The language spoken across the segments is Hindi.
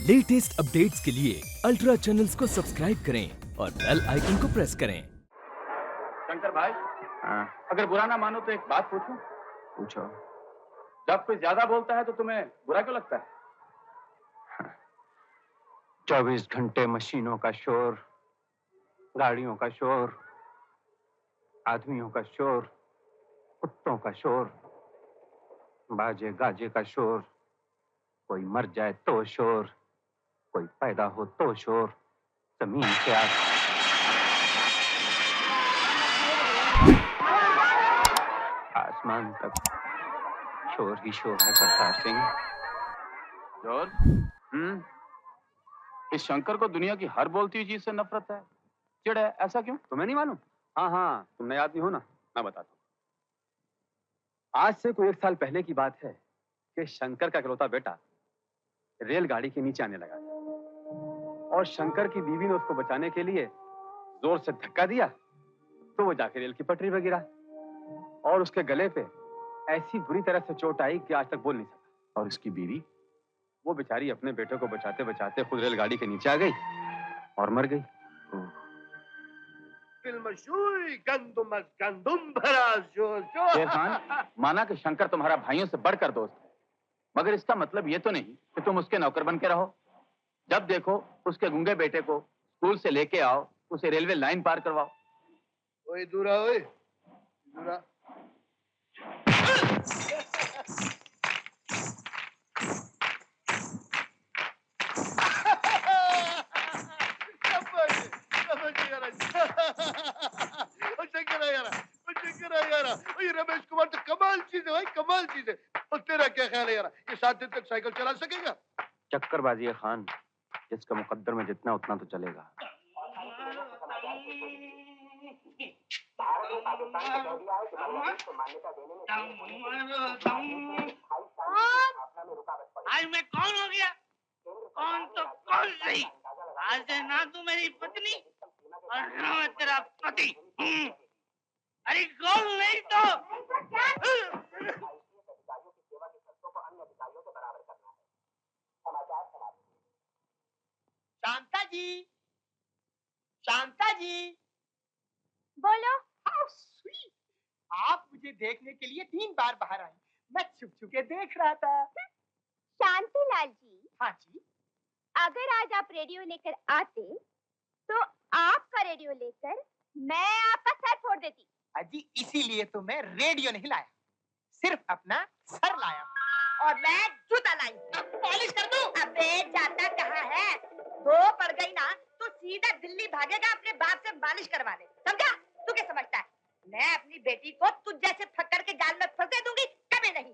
लेटेस्ट अपडेट्स के लिए अल्ट्रा चैनल्स को सब्सक्राइब करें और बेल आइकन को प्रेस करें। शंकर भाई, हाँ, अगर बुरा ना मानो तो एक बात पूछूं? पूछो। जब कोई ज्यादा बोलता है तो तुम्हें बुरा क्यों लगता है? 24 घंटे मशीनों का शोर, गाड़ियों का शोर, आदमियों का शोर, कुत्तों का शोर, बाजे गाजे का शोर, कोई मर जाए तो शोर, कोई पैदा हो तो शोर, जमीन से आसमान तक शोर ही शोर है। करतार सिंह, जॉर्ज, इस शंकर को दुनिया की हर बोलती हुई चीज से नफरत है, चिढ़ है, ऐसा क्यों? तुम्हें नहीं मालूम? हाँ हाँ, तुम नए आदमी हो ना, मैं बताता हूँ। आज से कोई 1 साल पहले की बात है कि शंकर का इकलौता बेटा रेलगाड़ी के नीचे आने लगा और शंकर की बीवी ने उसको बचाने के लिए जोर से धक्का दिया तो वो जाके रेल की पटरी पर गिरा और उसके गले पे ऐसी बुरी तरह से चोट आई कि आज तक बोल नहीं सका। और इसकी बीवी? वो बेचारी अपने बेटे को बचाते बचाते खुद रेलगाड़ी के नीचे आ गई और मर गई। शेर खान, माना कि शंकर तुम्हारा भाइयों से बढ़कर दोस्त है, मगर इसका मतलब ये तो नहीं कि तुम उसके नौकर बन के रहो। जब देखो उसके गूंगे बेटे को स्कूल से लेके आओ, उसे रेलवे लाइन पार करवाओ। ओए दूरा, ओए दूरा। ये रमेश कुमार तो कमाल चीज है भाई, कमाल चीज है। और तेरा क्या ख्याल है यार, ये 7 दिन तक साइकिल चला सकेगा? चक्करबाजी है खान, जिसका मुकद्दर में जितना उतना तो चलेगा। आज मैं कौन हो गया? कौन तो कौन सही, आज से ना तू मेरी पत्नी और ना मैं तेरा पति। अरे कौन नहीं तो शांता जी, शांता जी बोलो। हाउ स्वीट, आप मुझे देखने के लिए 3 बार बाहर आई, मैं छुप छुप के देख रहा था। शांतिलाल जी, हाँ जी, अगर आज आप रेडियो लेकर आते तो आपका रेडियो लेकर मैं आपका सर फोड़ देती। अजी इसीलिए तो मैं रेडियो नहीं लाया, सिर्फ अपना सर लाया और मैं जूता लाई। अब पॉलिश कर दूं? अबे जाता कहाँ है? 2 पड़ गई ना तो सीधा दिल्ली भागेगा अपने बाप से मालिश करवाने, समझा? तू क्या समझता है मैं अपनी बेटी को तुझ जैसे फक्कर के गाल में फंसे दूंगी? कभी नहीं।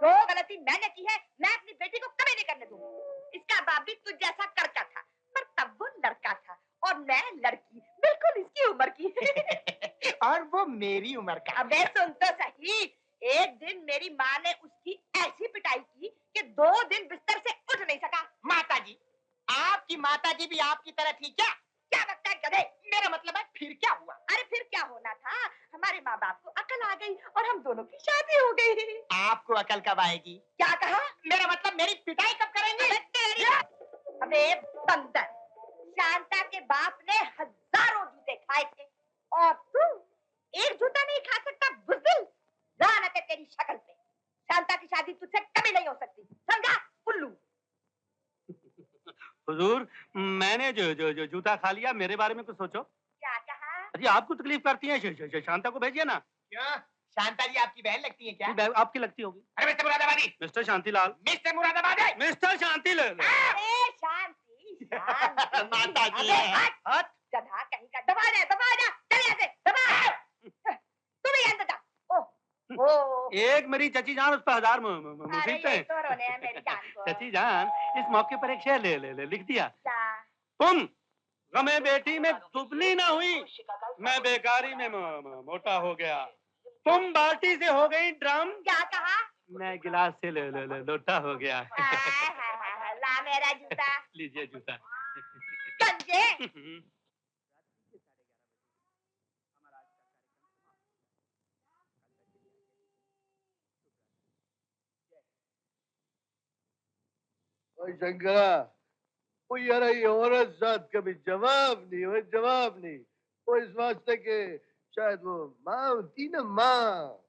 जो गलती मैंने की है मैं अपनी बेटी को कभी नहीं करने दूंगी। इसका बाप भी तुझ जैसा करता था, पर तब वो लड़का था और मैं लड़की, बिल्कुल इसकी उम्र की। और वो मेरी उम्र का। अबे सुन तो सही, एक दिन मेरी माँ ने उसकी ऐसी पिटाई की कि 2 दिन बिस्तर से उठ नहीं सका। माता जी, आपकी माता जी भी आपकी तरह थी क्या? क्या बकता है गधे? मेरा मतलब है फिर क्या हुआ? अरे फिर क्या होना था, हमारे माँ बाप को अकल आ गई और हम दोनों की शादी हो गई। आपको अकल कब आएगी? क्या कहा? मेरा मतलब मेरी पिटाई कब करेंगे? अबे बंदर, शांता के बाप ने हजारों जूते खाए थे और तू एक जूता नहीं खा सकता बुज़दिल। लानत है तेरी शक्ल पे। शांता की शादी तुझसे कभी नहीं हो सकती, समझा उल्लू? हुजूर, मैंने जो जूता खा लिया, मेरे बारे में कुछ सोचो। क्या कहा? अजी आपको तकलीफ करती है, शांता को भेजिए ना। क्या शांता जी आपकी बहन लगती है क्या? आपकी लगती होगी। अरे मिस्टर मुरादाबादी, मिस्टर शांतिलाल, मिस्टर मुरादाबादी, मिस्टर शांतिलाल। अरे शांति, शांति। माता जी। अबे हट, गधा कहीं का। दबा जा, चल यहाँ से, दबा। तू भी अंदर जा। ओह, एक मेरी चची जान, उस पर 1000 अरे मुसीबतें ये हैं। तो रोने हैं मेरी जान को। चची जान, इस मौके पर एक शेर लिख दिया। क्या? तुम गमे बेटी में दुबली ना हुई, मैं बेकारी में मोटा हो गया। तुम बाल्टी से हो गई ड्रम, क्या कहा? मैं गिलास से लोटा हो गया। ला मेरा जूता। लीजिए जूता। गंजे। ओए शंकरा, वो यार ये औरत जात कभी जवाब नहीं, वो जवाब नहीं। वो इस वास्ते के शायद वो माँ होती ना, माँ।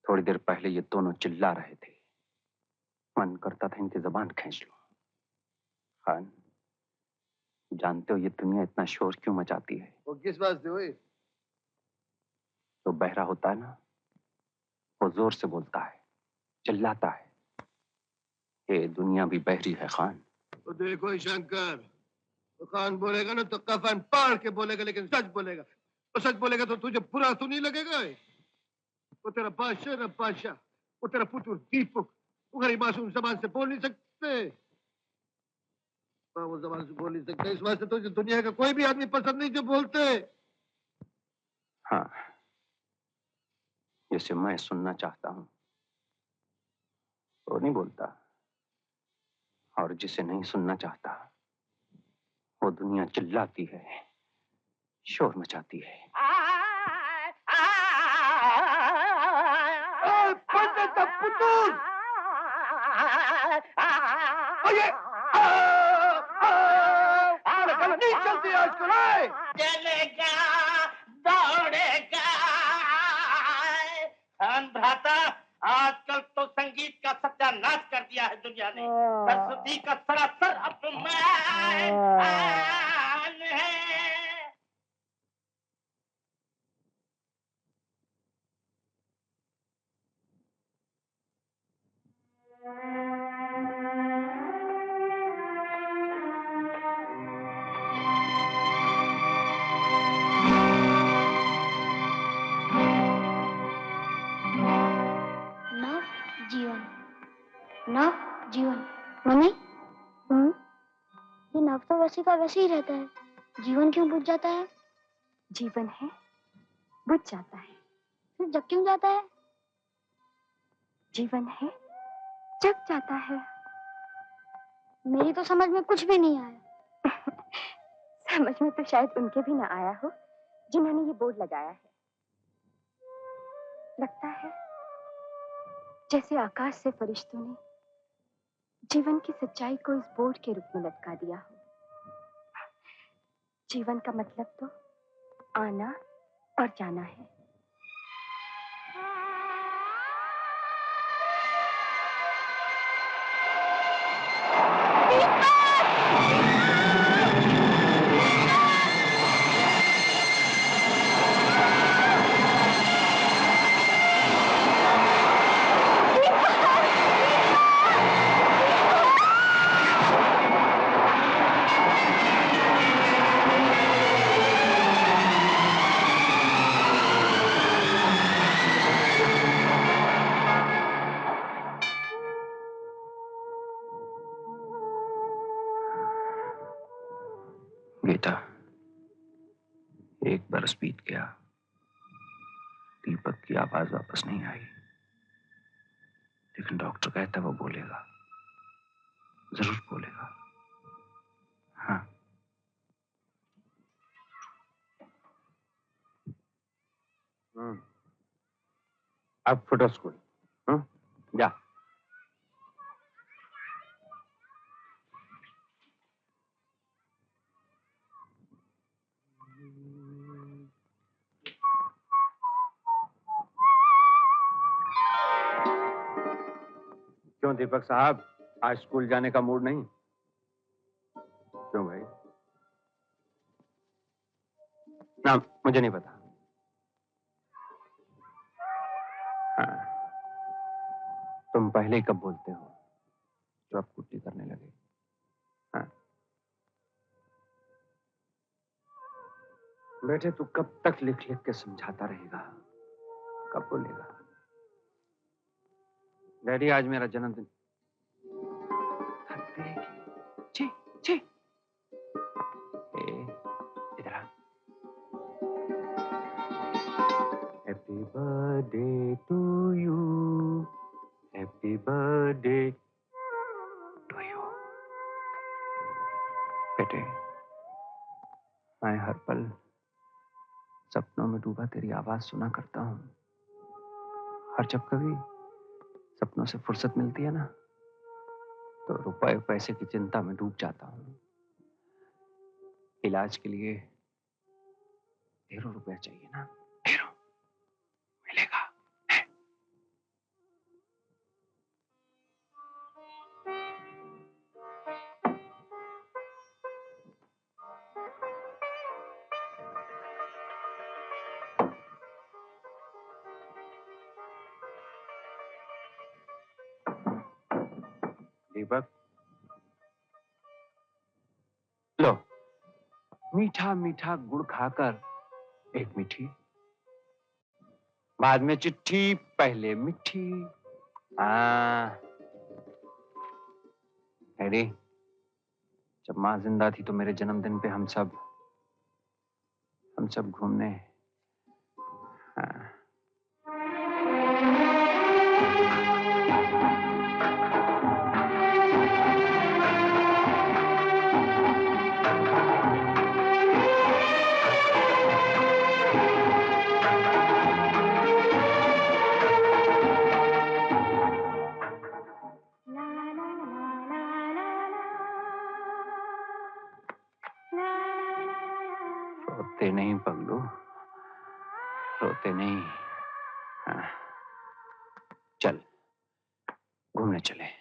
थोड़ी देर पहले ये दोनों चिल्ला रहे थे, मन करता था इनकी जबान खींच लूं। खान, जानते हो ये दुनिया इतना शोर क्यों मचाती है? वो किस वास्ते हुई? जो बहरा होता है ना, वो जोर से बोलता है, चिल्लाता है। ये दुनिया भी बहरी है खान। तो देखो शंकर, तो खान बोलेगा ना तो कफन पाड़ के बोलेगा, लेकिन सच बोलेगा। तो सच बोलेगा तो तुझे बुरा तो नहीं लगेगा? वो तेरा बादशाह ना बादशाह, वो तेरा पुत्र दीपक, वो गरीब मासूम जबान से बोल नहीं सकते। हाँ, वो जबान से बोल नहीं सकते, इस वास्ते तो दुनिया का कोई भी आदमी पसंद नहीं जो बोलते। हाँ, जिसे मैं सुनना चाहता हूं वो नहीं बोलता, और जिसे नहीं सुनना चाहता वो दुनिया चिल्लाती है, शोर मचाती है। नहीं चलती आजकल। चलेगा दौड़ेगा। खान भ्राता, आजकल तो संगीत का सत्यानाश कर दिया है दुनिया ने। सरस्वती का सरासर अपमान है। नव जीवन मम्मी। ये नव तो वैसे का वैसे ही रहता है, जीवन क्यों बुझ जाता है? जीवन है बुझ जाता है, फिर जग क्यों जाता है? जीवन है जग जाता है। मेरी तो समझ में कुछ भी नहीं आया। समझ में तो शायद उनके भी ना आया हो जिन्होंने ये बोर्ड लगाया है। लगता है जैसे आकाश से फरिश्तों ने जीवन की सच्चाई को इस बोर्ड के रूप में लटका दिया हो। जीवन का मतलब तो आना और जाना है। बेटा, एक बरस बीत गया, दीपक की आवाज वापस नहीं आई, लेकिन डॉक्टर कहता है वो बोलेगा, जरूर बोलेगा। हाँ। अब फोटो स्कूल। जा। क्यों दीपक साहब, आज स्कूल जाने का मूड नहीं? क्यों भाई? ना, मुझे नहीं पता। हाँ। तुम पहले ही कब बोलते हो जो अब कुट्टी करने लगे? हाँ। बेटे, तू कब तक लिख लिख के समझाता रहेगा? कब बोलेगा? डैडी, आज मेरा जन्मदिन। छी छी। इधर आ। Happy birthday to you, happy birthday to you. बेटे, मैं हर पल सपनों में डूबा तेरी आवाज सुना करता हूँ, और जब कभी सपनों से फुर्सत मिलती है ना, तो रुपए पैसे की चिंता में डूब जाता हूँ। इलाज के लिए ढेरों रुपया चाहिए ना, ढेरों। मिलेगा। दीपक, लो, मीठा मीठा गुड़ खाकर एक मीठी, बाद में चिट्ठी, पहले मिट्टी। हैरी, जब माँ जिंदा थी तो मेरे जन्मदिन पे हम सब घूमने। हाँ। रोते नहीं पगलू, रोते नहीं। हाँ। चल घूमने चले।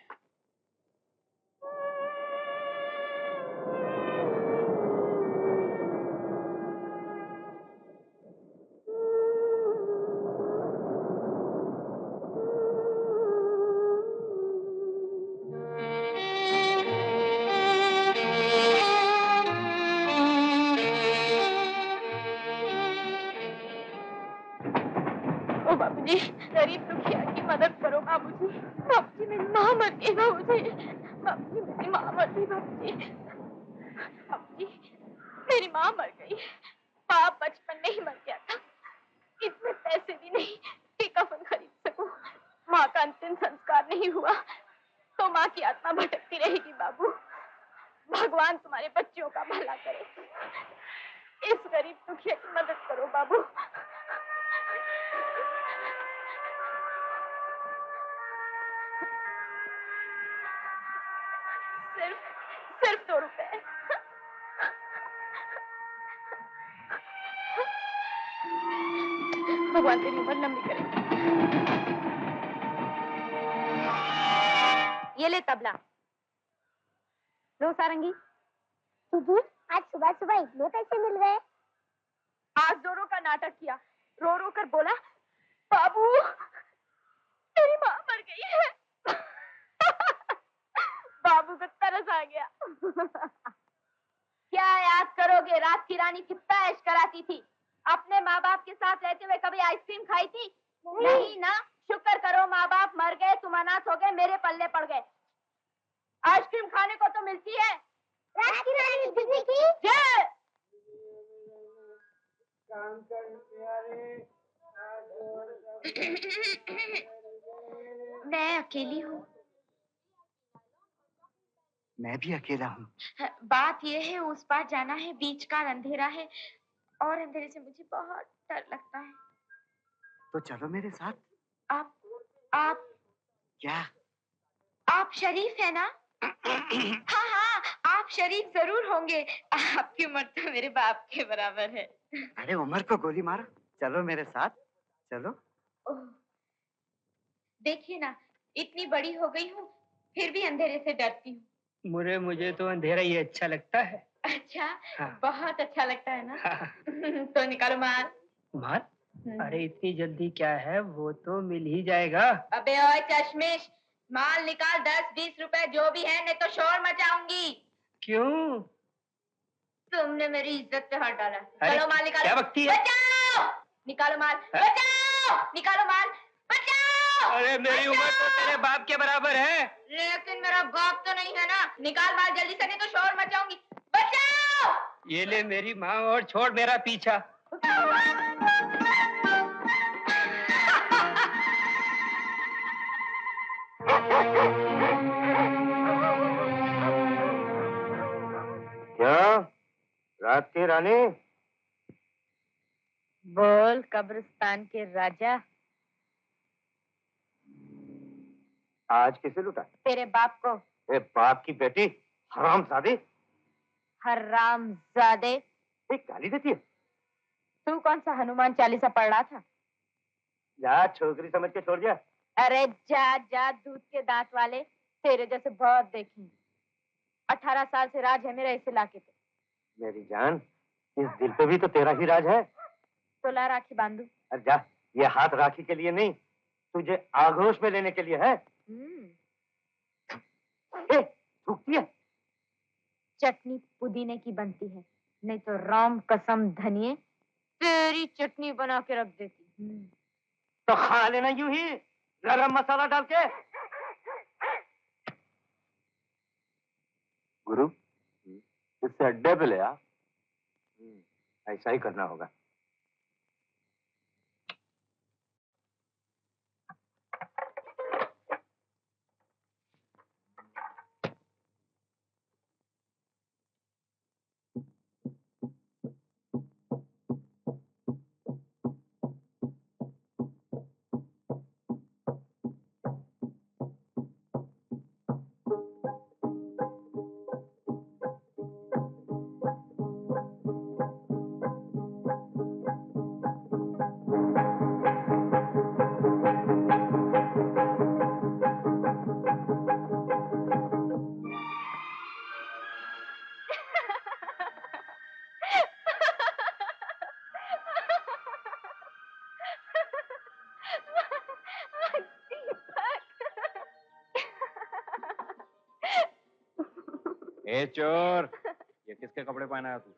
ओ बाबूजी, गरीब दुखिया की मदद करो बाबूजी। बाबूजी मेरी माँ मर गई बाबूजी। बाबूजी मेरी माँ मर गई बाबूजी। बाबूजी मेरी माँ मर गई। बाप बचपन में ही मर गया था। इतने पैसे भी नहीं कि कफन खरीद सकूं। माँ का अंतिम संस्कार नहीं हुआ तो माँ की आत्मा भटकती रहेगी बाबू। भगवान तुम्हारे बच्चों का भला करे। इस गरीब दुखिया की मदद करो बाबू। सिर्फ 2 रुपए। भगवान तेरी उम्र लंबी करे। ये ले तबला। लो सारंगी। दीदी, आज सुबह सुबह इतने पैसे मिल गए। आज जोरों का नाटक किया, रो रो कर बोला, बाबू तेरी माँ मर गई है। बाबू को तरस आ गया। क्या याद करोगे, रात की रानी कितना ऐश कराती थी। अपने माँ बाप के साथ रहते हुए कभी आइसक्रीम खाई थी? नहीं ना। शुक्र करो माँ बाप मर गए, तुम अनाथ हो गए, मेरे पल्ले पड़ गए। आइसक्रीम खाने को तो मिलती है। रात की रानी दिखने की। जय। मैं अकेली हूँ। मैं भी अकेला हूँ। बात यह है, उस पार जाना है, बीच का अंधेरा है और अंधेरे से मुझे बहुत डर लगता है। तो चलो मेरे साथ। आप क्या? आप शरीफ है ना? हाँ हाँ, आप शरीफ जरूर होंगे। आपकी उम्र तो मेरे बाप के बराबर है। अरे उमर को गोली मारो, चलो मेरे साथ, चलो। देखिए ना, इतनी बड़ी हो गई हूँ फिर भी अंधेरे से डरती हूँ। मुझे तो अंधेरा ही अच्छा लगता है। अच्छा, हाँ। बहुत अच्छा लगता है ना? हाँ। तो निकालो माल। माल? अरे इतनी जल्दी क्या है, वो तो मिल ही जाएगा। अबे ओए चश्मिश, माल निकाल, 10-20 रुपए जो भी है, नहीं तो शोर मचाऊंगी। क्यों? तुमने मेरी इज्जत पे हाथ डाला। अरे, चलो माल निकालो। क्या बकती है? बचाओ! निकालो माल। बचाओ! निकालो माल। बचाओ! अरे मेरी उम्र तो तेरे बाप के बराबर है। लेकिन मेरा बाप तो नहीं है ना। निकाल माल जल्दी से, नहीं तो शोर मचाऊंगी। बचाओ! ये ले मेरी माँ और छोड़ मेरा पीछा। क्या? रात की रानी? बोल कब्रिस्तान के राजा। आज किसे लुटा? तेरे बाप को। ए बाप की बेटी, हरामजादे। हरामजादे। एक गाली देती है। तू कौन सा हनुमान चालीसा पढ़ रहा था? जा छोकरी समझ के छोड़ दिया। अरे जा जा, दूध के दांत वाले, तेरे जैसे बहुत देखेंगे। 18 साल से राज है मेरा इस इलाके पे। मेरी जान, इस दिल पे भी तो तेरा ही राज है। तो ला राखी बांधू। अरे जा, ये हाथ राखी के लिए नहीं, तुझे आगोश में लेने के लिए है। थूकती है। चटनी पुदीने की बनती है, नहीं तो राम कसम धनिए तेरी चटनी बना के रख देती। तो खा लेना यूं ही, गरम मसाला डाल के। गुरु, इससे अड्डे पे ले आ। ऐसा ही करना होगा। ए चोर, ये किसके कपड़े पहना है तू?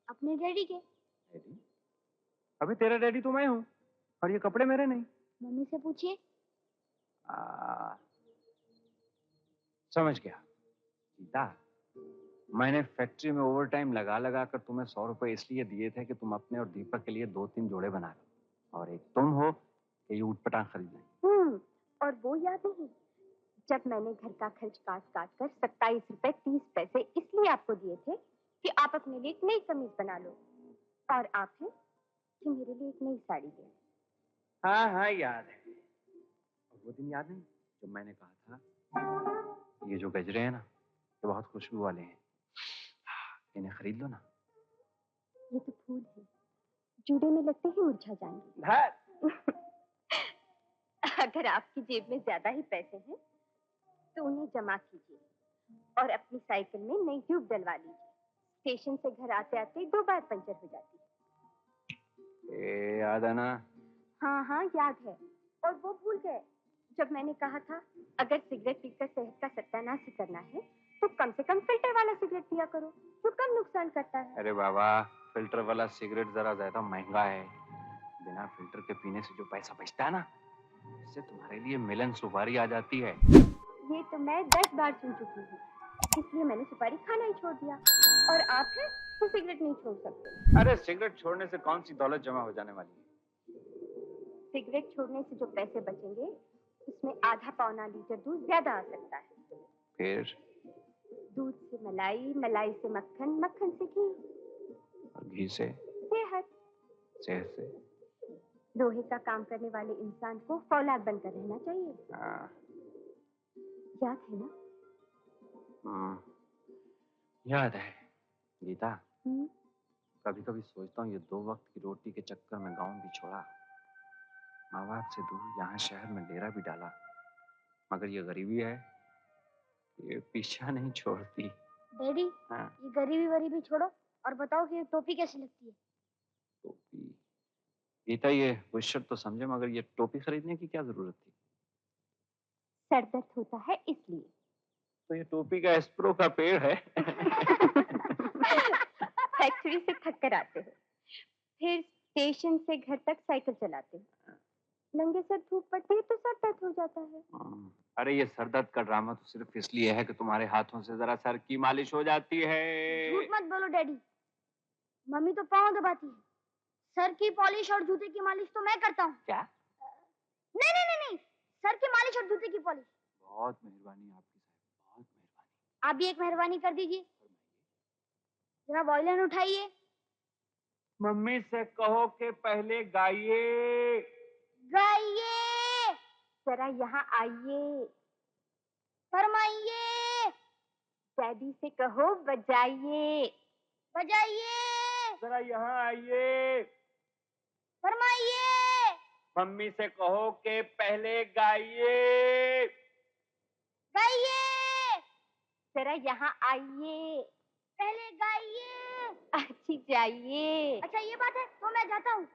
अपने डैडी के। डैडी? अभी तेरा डैडी तो मैं हूँ, और ये कपड़े मेरे नहीं। मम्मी से पूछिए। समझ गया। सीता, मैंने फैक्ट्री में ओवरटाइम लगा लगा कर तुम्हें 100 रुपए इसलिए दिए थे कि तुम अपने और दीपक के लिए 2-3 जोड़े बना लो, और एक तुम हो कि ये ऊटपटांग खरीद लें। और वो याद नहीं, जब मैंने घर का खर्च काट काट कर 27 रुपए 30 पैसे इसलिए आपको दिए थे कि आप अपने लिए एक नई कमीज बना लो, और आप हैं कि मेरे लिए एक नई साड़ी ले। हाँ हाँ याद है। और वो दिन याद नहीं जब मैंने कहा था ये जो गजरे हैं ना, ये बहुत खुशबू वाले हैं, इन्हें खरीद लो ना। ये तो फूल है, जूड़े में लगते ही मुरझा जाएंगे। अगर आपकी जेब में ज्यादा ही पैसे हैं तो उन्हें जमा कीजिए और अपनी साइकिल में नई ट्यूब डलवा लीजिए। स्टेशन से घर आते आते 2 बार पंचर हो जाती है। याद है ना? हाँ हाँ याद है। और वो भूल गए जब मैंने कहा था अगर सिगरेट पीकर सेहत का सत्यानाश ही करना है तो कम से कम फिल्टर वाला सिगरेट पिया करो, जो कम नुकसान करता है। अरे बाबा, फिल्टर वाला सिगरेट जरा ज्यादा महंगा है। बिना फिल्टर के पीने से जो पैसा बचता है ना, इससे तुम्हारे लिए मिलन सुपारी आ जाती है। ये तो मैं 10 बार सुन चुकी हूँ, इसलिए मैंने सुपारी खाना ही छोड़ दिया। और आप हैं तो सिगरेट नहीं छोड़ सकते। अरे सिगरेट छोड़ने से कौन सी दौलत जमा हो जाने वाली है? सिगरेट छोड़ने से जो पैसे बचेंगे उसमें आधा पौना लीटर दूध ज्यादा आ सकता है। फिर दूध से मलाई, मलाई से मक्खन, मक्खन से घी, और घी से सेहत, सेहत से लोहे का काम करने वाले इंसान को फौलाद बनकर रहना चाहिए। याद है ना? याद है गीता। कभी कभी सोचता हूँ ये 2 वक्त की रोटी के चक्कर में गांव भी छोड़ा, माँ बाप से दूर यहाँ शहर में डेरा भी डाला, मगर ये गरीबी है, ये पीछा नहीं छोड़ती। डैडी, हाँ? ये गरीबी वरीबी छोड़ो और बताओ कि ये टोपी कैसी लगती है? टोपी? गीता, ये विषय तो समझे, मगर ये टोपी खरीदने की क्या जरूरत थी? सर दर्द होता है इसलिए। तो ये टोपी का एस्प्रो का पेड़ है। फैक्ट्री से थक कर आते हो, फिर स्टेशन से घर तक साइकिल चलाते हो, नंगे सर धूप पड़ती है तो सर दर्द हो जाता है। अरे ये सर दर्द का ड्रामा तो सिर्फ इसलिए है कि तुम्हारे हाथों से जरा सर की मालिश हो जाती है। झूठ मत बोलो डैडी, मम्मी तो पाँव दबाती है। सर की पॉलिश और जूते की मालिश तो मैं करता हूँ। क्या? नहीं नहीं नहीं नहीं, सर की मालिश और जूते की पॉलिश। बहुत मेहरबानी आपकी साहब, बहुत मेहरबानी। आप भी एक मेहरबानी कर दीजिए, जरा वॉयलिन उठाइए। मम्मी से कहो कि पहले गाइए। गाइए, जरा यहाँ आइए, फरमाइए। डैडी से कहो बजाइए। बजाइए। जरा यहाँ आइए। फरमाइए। मम्मी से कहो कि पहले गाइए। गाइए। जरा यहाँ आइए। पहले गाइए। अच्छी जाइए। अच्छा ये बात है तो मैं जाता हूँ।